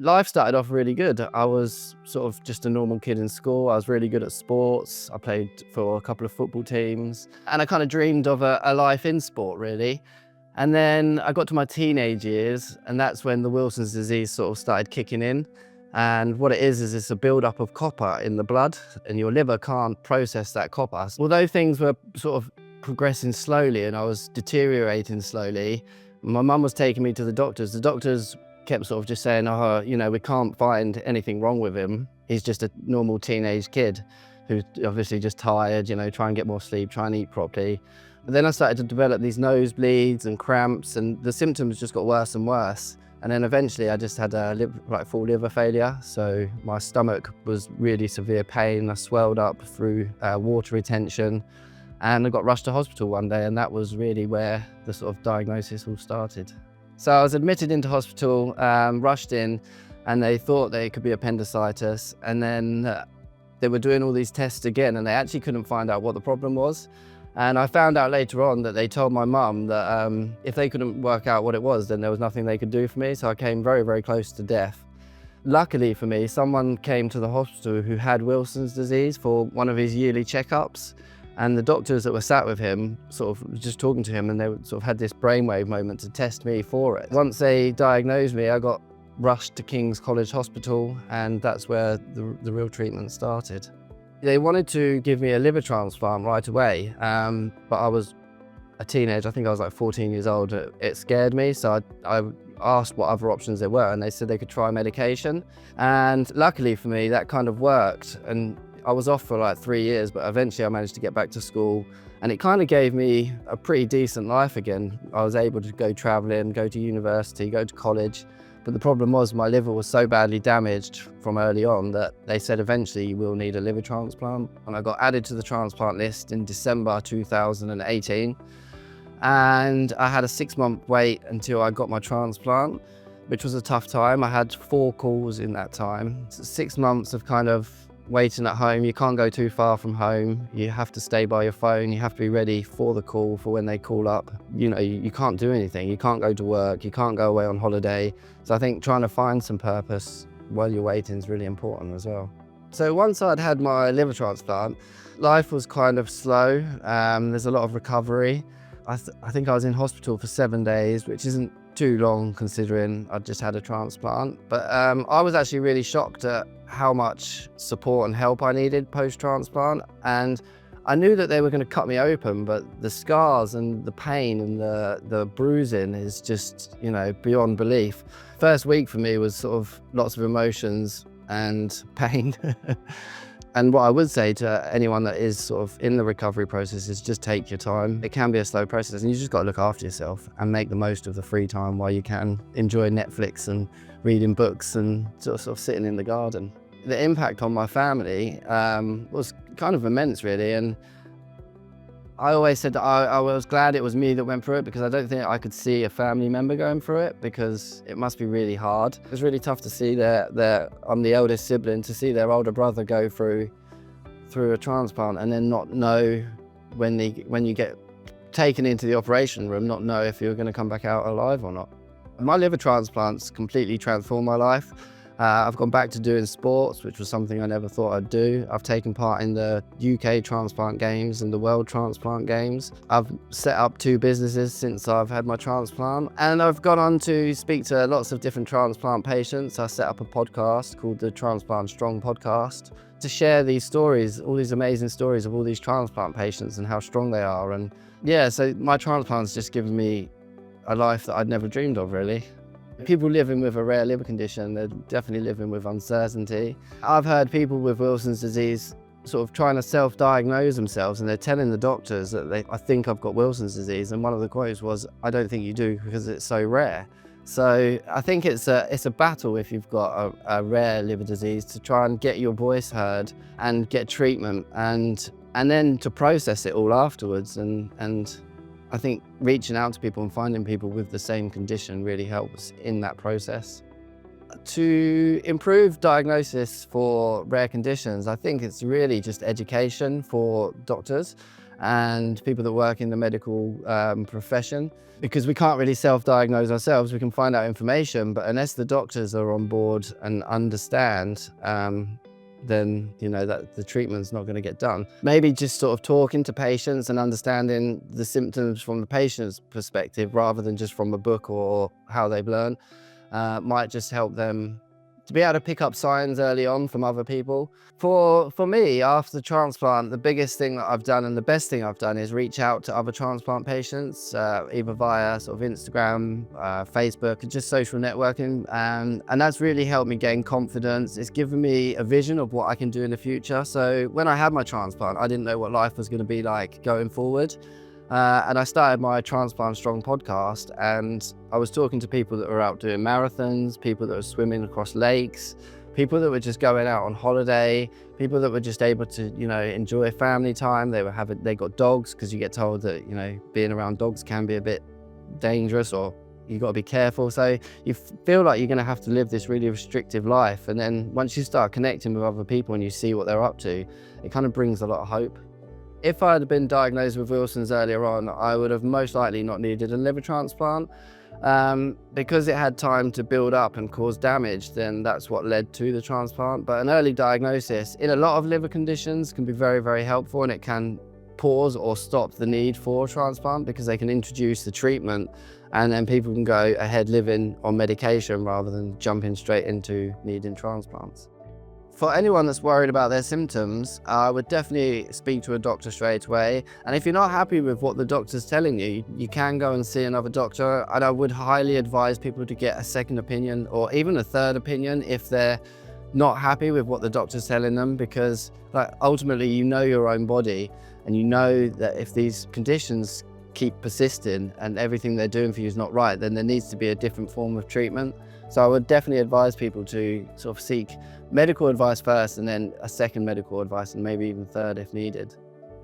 Life started off really good. I was sort of just a normal kid in school. I was really good at sports. I played for a couple of football teams and I kind of dreamed of a life in sport, really. And then I got to my teenage years, and that's when the Wilson's disease sort of started kicking in. And what it is it's a buildup of copper in the blood, and your liver can't process that copper. Although things were sort of progressing slowly and I was deteriorating slowly, my mum was taking me to the doctors. The doctors kept sort of just saying, oh, we can't find anything wrong with him. He's just a normal teenage kid who's obviously just tired, try and get more sleep, try and eat properly. But then I started to develop these nosebleeds and cramps, and the symptoms just got worse and worse. And then eventually I just had full liver failure. So my stomach was really severe pain. I swelled up through water retention, and I got rushed to hospital one day, and that was really where the sort of diagnosis all started. So I was admitted into hospital, rushed in, and they thought they could be appendicitis. And then they were doing all these tests again, and they actually couldn't find out what the problem was. And I found out later on that they told my mum that if they couldn't work out what it was, then there was nothing they could do for me. So I came very, very close to death. Luckily for me, someone came to the hospital who had Wilson's disease for one of his yearly checkups. And the doctors that were sat with him, sort of just talking to him, and they sort of had this brainwave moment to test me for it. Once they diagnosed me, I got rushed to King's College Hospital, and that's where the real treatment started. They wanted to give me a liver transplant right away, but I was a teenager. I think I was like 14 years old. It scared me, so I asked what other options there were, and they said they could try medication. And luckily for me, that kind of worked. And I was off for like 3 years, but eventually I managed to get back to school, and it kind of gave me a pretty decent life again. I was able to go traveling, go to university, go to college. But the problem was my liver was so badly damaged from early on that they said eventually you will need a liver transplant. And I got added to the transplant list in December 2018. And I had a 6-month wait until I got my transplant, which was a tough time. I had 4 calls in that time. So 6 months of kind of waiting at home. You can't go too far from home. You have to stay by your phone. You have to be ready for the call, for when they call up. You can't do anything. You can't go to work. You can't go away on holiday. So I think trying to find some purpose while you're waiting is really important as well. So once I'd had my liver transplant, life was kind of slow. There's a lot of recovery. I think I was in hospital for 7 days, which isn't too long considering I'd just had a transplant. But I was actually really shocked at how much support and help I needed post-transplant. And I knew that they were going to cut me open, but the scars and the pain and the bruising is just, beyond belief. First week for me was sort of lots of emotions and pain. And what I would say to anyone that is sort of in the recovery process is just take your time. It can be a slow process, and you just got to look after yourself and make the most of the free time while you can. Enjoy Netflix and reading books and sort of sitting in the garden. The impact on my family was kind of immense, really. And I always said that I was glad it was me that went through it, because I don't think I could see a family member going through it, because it must be really hard. It was really tough to see I'm the eldest sibling, to see their older brother go through a transplant and then not know when you get taken into the operation room, not know if you're going to come back out alive or not. My liver transplants completely transformed my life. I've gone back to doing sports, which was something I never thought I'd do. I've taken part in the UK Transplant Games and the World Transplant Games. I've set up 2 businesses since I've had my transplant, and I've gone on to speak to lots of different transplant patients. I set up a podcast called the Transplant Strong Podcast to share these stories, all these amazing stories of all these transplant patients and how strong they are. And yeah, so my transplant's just given me a life that I'd never dreamed of, really. People living with a rare liver condition, they're definitely living with uncertainty. I've heard people with Wilson's disease sort of trying to self-diagnose themselves, and they're telling the doctors that I think I've got Wilson's disease. And one of the quotes was, "I don't think you do, because it's so rare." So I think it's a battle if you've got a rare liver disease, to try and get your voice heard and get treatment, and then to process it all afterwards. And I think reaching out to people and finding people with the same condition really helps in that process. To improve diagnosis for rare conditions, I think it's really just education for doctors. and people that work in the medical profession, because we can't really self-diagnose ourselves. We can find out information, but unless the doctors are on board and understand, then that the treatment's not going to get done. Maybe just sort of talking to patients and understanding the symptoms from the patient's perspective rather than just from a book or how they've learned might just help them to be able to pick up signs early on from other people. For me, after the transplant, the biggest thing that I've done and the best thing I've done is reach out to other transplant patients, either via sort of Instagram, Facebook, and just social networking. And that's really helped me gain confidence. It's given me a vision of what I can do in the future. So when I had my transplant, I didn't know what life was going to be like going forward. And I started my Transplant Strong podcast, and I was talking to people that were out doing marathons, people that were swimming across lakes, people that were just going out on holiday, people that were just able to, enjoy family time. They got dogs, because you get told that, being around dogs can be a bit dangerous, or you got to be careful. So you feel like you're going to have to live this really restrictive life. And then once you start connecting with other people and you see what they're up to, it kind of brings a lot of hope. If I had been diagnosed with Wilson's earlier on, I would have most likely not needed a liver transplant. Because it had time to build up and cause damage, then that's what led to the transplant. But an early diagnosis in a lot of liver conditions can be very, very helpful, and it can pause or stop the need for transplant, because they can introduce the treatment and then people can go ahead living on medication rather than jumping straight into needing transplants. For anyone that's worried about their symptoms, I would definitely speak to a doctor straight away. And if you're not happy with what the doctor's telling you, you can go and see another doctor. And I would highly advise people to get a second opinion or even a third opinion if they're not happy with what the doctor's telling them, because ultimately you know your own body, and you know that if these conditions keep persisting and everything they're doing for you is not right, then there needs to be a different form of treatment. So I would definitely advise people to sort of seek medical advice first, and then a second medical advice, and maybe even third if needed.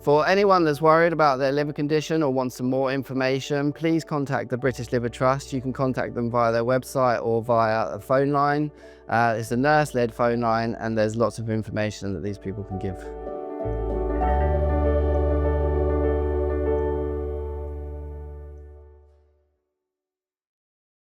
For anyone that's worried about their liver condition or wants some more information, please contact the British Liver Trust. You can contact them via their website or via a phone line. It's a nurse-led phone line, and there's lots of information that these people can give.